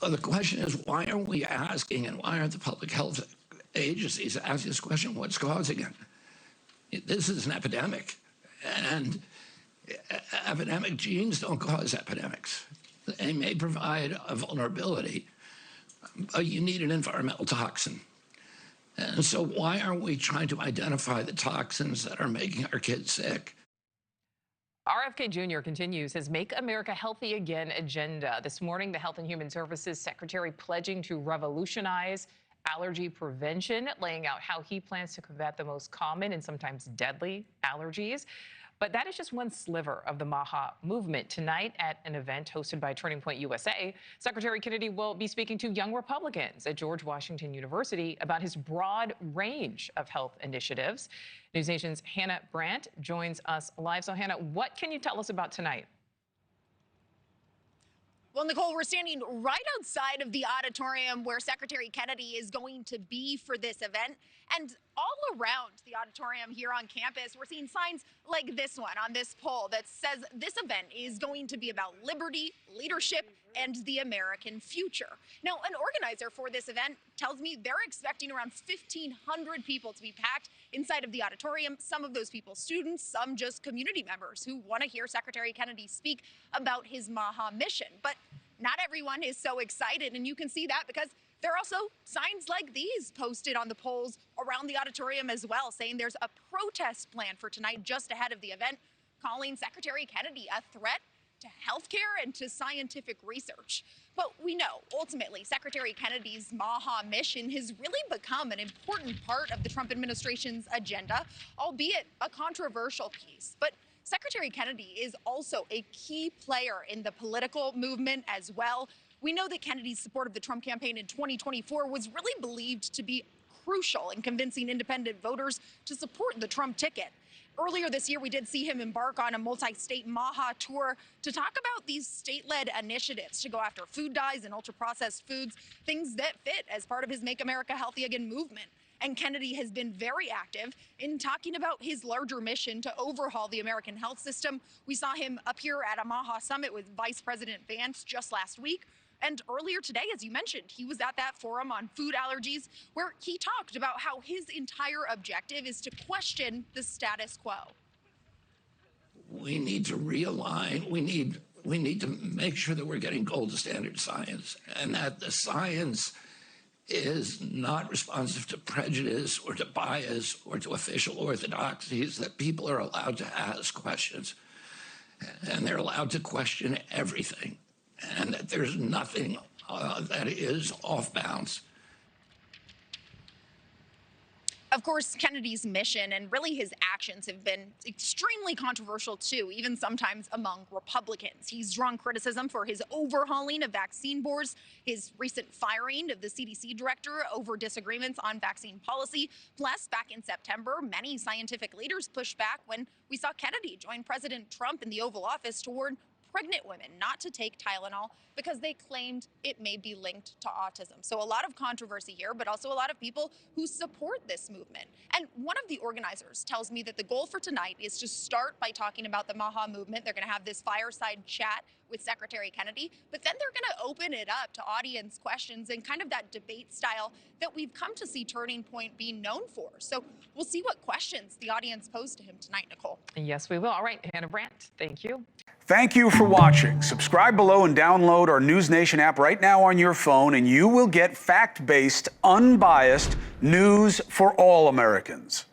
Well, the question is, why aren't we asking, and why aren't the public health agencies asking this question, what's causing it? This is an epidemic, and epidemic genes don't cause epidemics. They may provide a vulnerability, but you need an environmental toxin. And so why aren't we trying to identify the toxins that are making our kids sick? RFK Jr. continues his Make America Healthy Again agenda. This morning, the Health and Human Services Secretary pledging to revolutionize allergy prevention, laying out how he plans to combat the most common and sometimes deadly allergies. But that is just one sliver of the MAHA movement. Tonight at an event hosted by Turning Point USA, Secretary Kennedy will be speaking to young Republicans at George Washington University about his broad range of health initiatives. NewsNation's Hannah Brandt joins us live. So Hannah, what can you tell us about tonight? Well, Nichole, we're standing right outside of the auditorium where Secretary Kennedy is going to be for this event. And all around the auditorium here on campus, we're seeing signs like this one on this pole that says this event is going to be about liberty, leadership, and the American future. Now, an organizer for this event tells me they're expecting around 1,500 people to be packed inside of the auditorium. Some of those people students, some just community members who want to hear Secretary Kennedy speak about his MAHA mission. But not everyone is so excited, and you can see that because there are also signs like these posted on the poles around the auditorium as well, saying there's a protest plan for tonight just ahead of the event, calling Secretary Kennedy a threat to healthcare and to scientific research. But we know, ultimately, Secretary Kennedy's MAHA mission has really become an important part of the Trump administration's agenda, albeit a controversial piece. But Secretary Kennedy is also a key player in the political movement as well. We know that Kennedy's support of the Trump campaign in 2024 was really believed to be crucial in convincing independent voters to support the Trump ticket. Earlier this year, we did see him embark on a multi-state MAHA tour to talk about these state-led initiatives to go after food dyes and ultra-processed foods, things that fit as part of his Make America Healthy Again movement. And Kennedy has been very active in talking about his larger mission to overhaul the American health system. We saw him appear at a MAHA summit with Vice President Vance just last week. And earlier today, as you mentioned, he was at that forum on food allergies where he talked about how his entire objective is to question the status quo. We need to realign. We need to make sure that we're getting gold standard science, and that the science is not responsive to prejudice or to bias or to official orthodoxies, that people are allowed to ask questions and they're allowed to question everything, and that there's nothing that is off bounds. Of course, Kennedy's mission and really his actions have been extremely controversial too, even sometimes among Republicans. He's drawn criticism for his overhauling of vaccine boards, his recent firing of the CDC director over disagreements on vaccine policy. Plus, back in September, many scientific leaders pushed back when we saw Kennedy join President Trump in the Oval Office to warn pregnant women not to take Tylenol because they claimed it may be linked to autism. So a lot of controversy here, but also a lot of people who support this movement. And one of the organizers tells me that the goal for tonight is to start by talking about the MAHA movement. They're going to have this fireside chat with Secretary Kennedy, but then they're going to open it up to audience questions and kind of that debate style that we've come to see Turning Point being known for. So we'll see what questions the audience pose to him tonight, Nichole. Yes, we will. All right, Hannah Brandt, thank you. Thank you for watching. Subscribe below and download our NewsNation app right now on your phone, and you will get fact-based, unbiased news for all Americans.